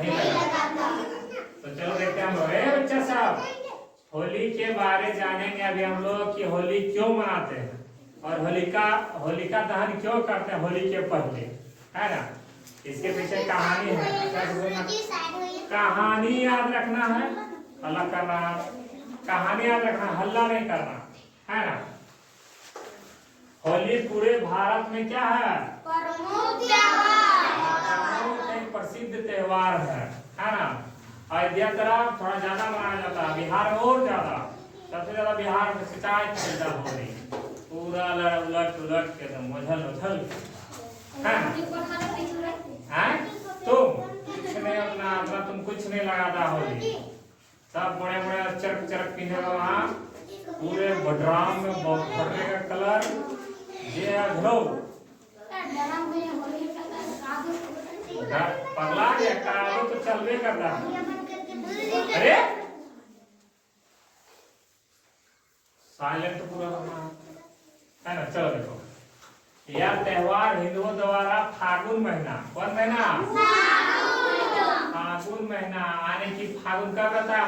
नहीं लगाता। तो चलो देखते हैं हम लोग। बच्चा साहब, होली के बारे जानेंगे अभी हम लोग कि होली क्यों मनाते हैं और होलिका दहन क्यों करते हैं होली के पहले, है ना। इसके पीछे कहानी है। कहानी याद रखना है, हल्ला करना, कहानी याद रखना, हल्ला नहीं करना, है ना। होली पूरे भारत में क्या है, एक प्रसिद्ध त्योहार है ना। अयोध्या तरफ थोड़ा ज्यादा मनाया जाता है, बिहार में और ज्यादा, सबसे ज्यादा बिहार में शिकायत पैदा हो रही, पूरा उलट उलट के एकदम उछल उछल, तुम तुम कुछ नहीं लगाता होली, सब बड़े बड़े चरक चरक पीने का वहाँ पूरे बडराम में भरने का कलर ये घलो पगला गया, कादो तो चलवे करता है। अरे साइलेंट पूरा है ना। चलो देखो, यह त्योहार हिंदुओं द्वारा फागुन महीना, कौन महीना, फागुन महीना आने की, फागुन कब रहता है,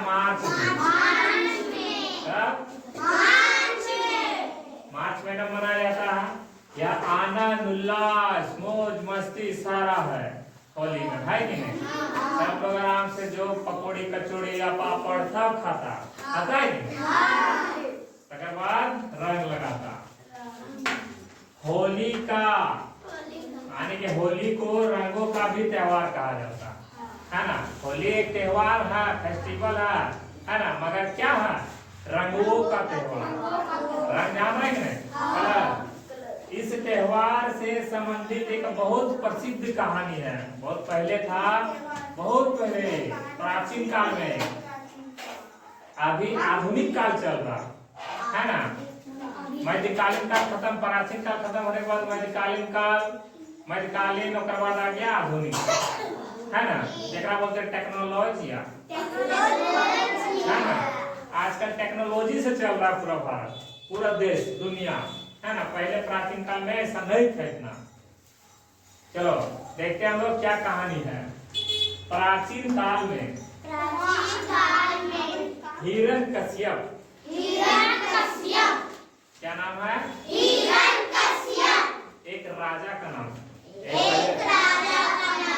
मार्च महीना मनाया जाता है। यह आनंद उल्लास मौज मस्ती सारा है होली में, है कि नहीं। सब लोग आराम से जो पकौड़ी कचौड़ी या पापड़ सब खाता है कि नहीं। तकर बाद रंग लगाता। होली का यानी कि होली को रंगों का भी त्योहार कहा जाता है ना। होली एक त्योहार है, फेस्टिवल है ना, मगर क्या है, रंगों का त्योहार, रंग जान रहे हैं कलर। इस त्योहार से संबंधित एक बहुत प्रसिद्ध कहानी है, बहुत पहले था, बहुत पहले प्राचीन काल में, अभी आधुनिक काल चल रहा है ना। मध्यकालीन काल खत्म, प्राचीन काल खत्म होने के बाद मध्यकालीन और बाद आ गया आधुनिक, है ना, जेकरा बोलते हैं टेक्नोलॉजी, है ना। आजकल टेक्नोलॉजी से चल रहा है पूरा भारत, पूरा देश, दुनिया, है ना। पहले प्राचीन काल में ऐसा नहीं था इतना। चलो देखते हैं हम लोग क्या कहानी है। प्राचीन काल में हिरण्यकश्यप, क्या नाम है, एक राजा का नाम,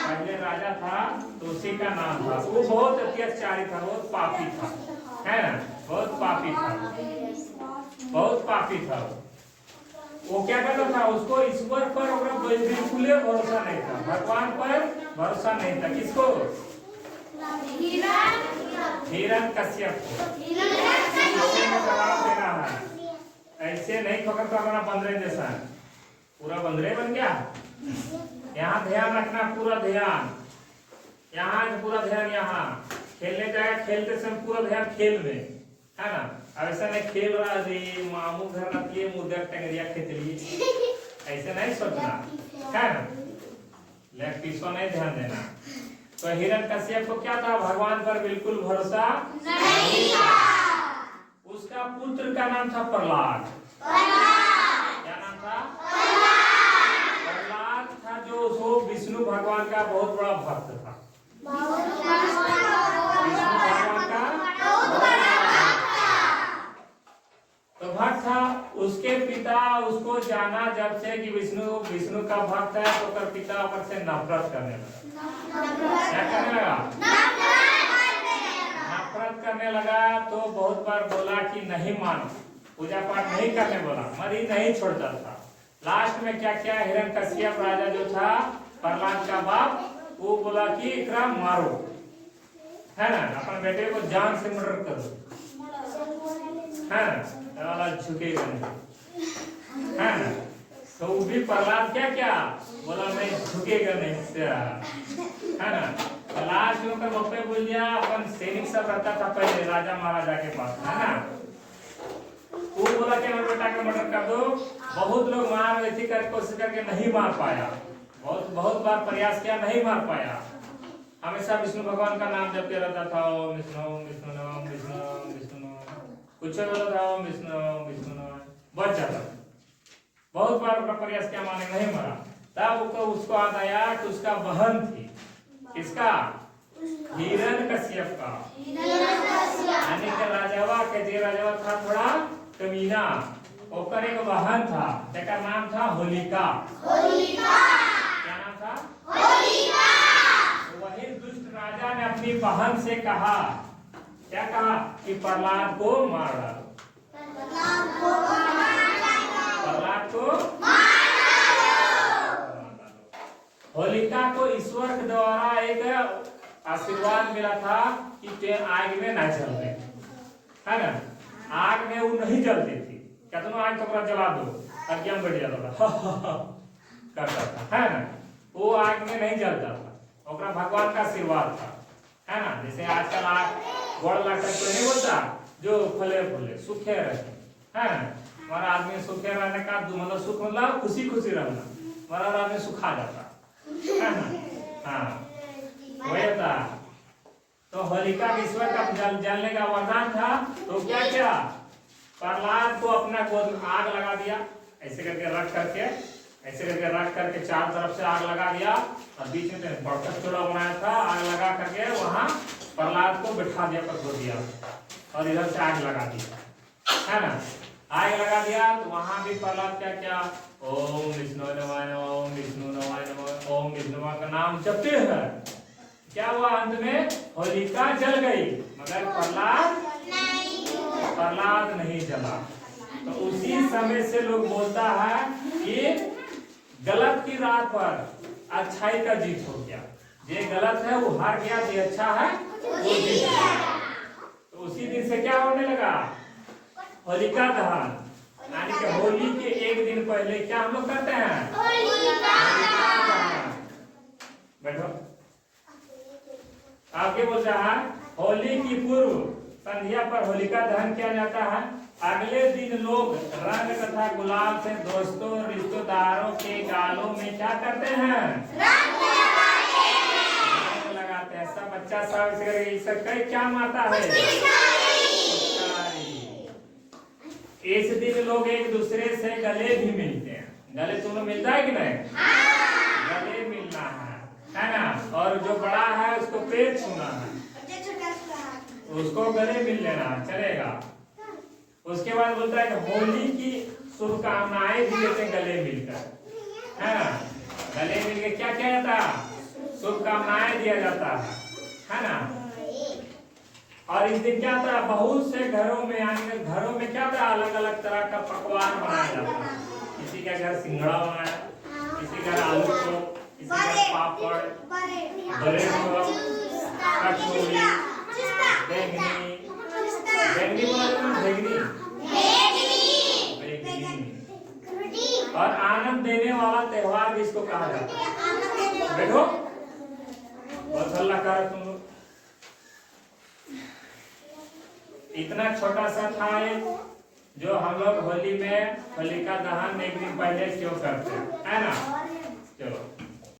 पहले राजा था तो उसी का नाम था। वो बहुत अत्याचारी था, बहुत पापी था, है ना, बहुत पापी था, बहुत पापी था। वो क्या करता था, उसको ईश्वर पर बिल्कुल भरोसा नहीं था, भगवान पर भरोसा नहीं था। किसको, हिरण्यकश्यप को। ऐसे नहीं पकड़ करना, बंदरे जैसा पूरा बंदरे बन गया। यहाँ ध्यान रखना, पूरा ध्यान, यहाँ पूरा ध्यान, यहाँ खेलने जाएगा, खेलते समय पूरा ध्यान खेल में, है ना। अब ऐसा नहीं खेल रहा जी मामू घर रखिए मुर्गा टंगरिया खेत लिए, ऐसे नहीं सोचना, है ना, लेग पीछो नहीं ध्यान देना। तो हिरण्यकश्यप को क्या था, भगवान पर बिल्कुल भरोसा नहीं था। उसका पुत्र का नाम था प्रहलाद, क्या नाम था, प्रहलाद था, जो सो विष्णु भगवान का बहुत बड़ा भक्त था, विष्णु भगवान का तो भक्त था। उसके पिता उसको जाना जब से कि विष्णु का भक्त है, तो कर पिता पर से नफरत करने लगा। क्या करने लगा, नफरत करने लगा। तो बहुत बार बोला कि नहीं मानो, पूजा पाठ नहीं करने बोला, मरी नहीं छोड़ता था। लास्ट में क्या किया, हिरण्यकश्यप राजा जो था, प्रहलाद का बाप, वो बोला कि एकरा मारो, है ना, अपने बेटे को जान से मर्डर करो, है ना, वाला झुकेगा नहीं, है ना। तो वो भी प्रहलाद क्या बोला, मैं झुकेगा नहीं, है ना। लास्ट में मौके बोल दिया, अपन सैनिक सब रहता था पहले राजा महाराजा के पास, है ना। वो बोला कि मेरे बेटा का मर्डर कर दो। बहुत लोग मार ऐसी कर कोशिश करके नहीं मार पाया, बहुत बार प्रयास किया, नहीं मार पाया। हमेशा विष्णु भगवान का नाम जपते रहता था, ओम विष्णु विष्णु विष्णु विष्णु, कुछ बोला था ओम विष्णु विष्णु, बच जाता। बहुत बार अपना प्रयास किया, माने नहीं मरा। तब उसको याद आया कि उसका बहन थी, किसका, हिरण्यकश्यप का, यानी कि राजावा के जे राजावा था थोड़ा कमीना, ओकर एक बहन था जेकर नाम था होलिका। क्या नाम था? होलिका। तो वही दुष्ट राजा ने अपनी बहन से कहा, क्या कहा कि प्रहलाद को मार डालो, प्रहलाद को मार डालो। होलिका को ईश्वर के द्वारा एक आशीर्वाद मिला था कि ते आग में ना जलते, है ना। आग में वो नहीं जलती थी, कहते ना आग तो जला दो, अज्ञान बढ़ जाता था करता था, है ना। वो आग में नहीं जलता था, ओकरा भगवान का आशीर्वाद था, है ना। जैसे आजकल आग गोड़ लटक तो नहीं बोलता, जो फले फूले सूखे रहते, है ना। हमारा आदमी सूखे रहने का मतलब सुख मतलब खुशी खुशी रहना, हमारा आदमी सुखा जाता, है ना। हाँ वही था। तो होलिका ईश्वर का जलने का वरदान था, तो क्या किया, प्रहलाद को अपना गोद में आग लगा दिया, ऐसे करके रख करके, ऐसे करके रख करके चारों तरफ से आग लगा दिया, और बीच में बर्तन चूल्हा बनाया था, आग लगा करके वहां प्रहलाद को बिठा दिया, पर धो दिया, और इधर से आग लगा दिया, है ना। आग लगा दिया तो वहां भी प्रहलाद क्या क्या, ओम विष्णु नमः नमः, ओम विष्णु नमः नमः, ओम विष्णु का नाम जपते हैं। क्या हुआ, अंत में होलिका जल गई, मगर प्रहलाद नहीं जला। तो उसी समय से लोग बोलता है कि गलत की राह पर अच्छाई का जीत हो गया, ये गलत है वो हार गया, ये अच्छा है वो जीत गया। तो उसी दिन से क्या होने लगा, होलिका दहन, यानी कि होली के एक दिन पहले क्या हम लोग करते हैं, होलिका दहन। बैठो, आगे बोल रहा है, होली की पूर्व संध्या पर होलिका दहन किया जाता है। अगले दिन लोग रंग तथा गुलाल से दोस्तों रिश्तेदारों के गालों में क्या करते हैं, रंग लगाते हैं। सब बच्चा सब इसे कई क्या मारता है, इस दिन लोग एक दूसरे से गले भी मिलते हैं। गले तुम लोग मिलता है कि नहीं? गले मिलना है ना। और जो बड़ा है उसको पेट छूना है, उसको गले मिल लेना चलेगा। उसके बाद बोलता है कि होली की शुभकामनाएं भी देते हैं गले मिलकर, है ना। गले मिलकर क्या किया जाता है, शुभकामनाएं दिया जाता है ना। और इस दिन क्या था, बहुत से घरों में, यानी घरों में क्या था, अलग अलग तरह का पकवान बनाया जाता है। किसी के घर सिंघड़ा बनाया, किसी घर आलू को, किसी घर पापड़, ब्रेड को, कचौड़ी, बैंगनी, बैंगनी बोला बैंगनी, और आनंद देने वाला त्योहार भी इसको कहा जाता है। बैठो, बहुत हल्ला कर रहे तुम लोग। इतना छोटा सा था जो हम लोग होली में होलिका दहन एक दिन पहले क्यों करते हैं, है ना।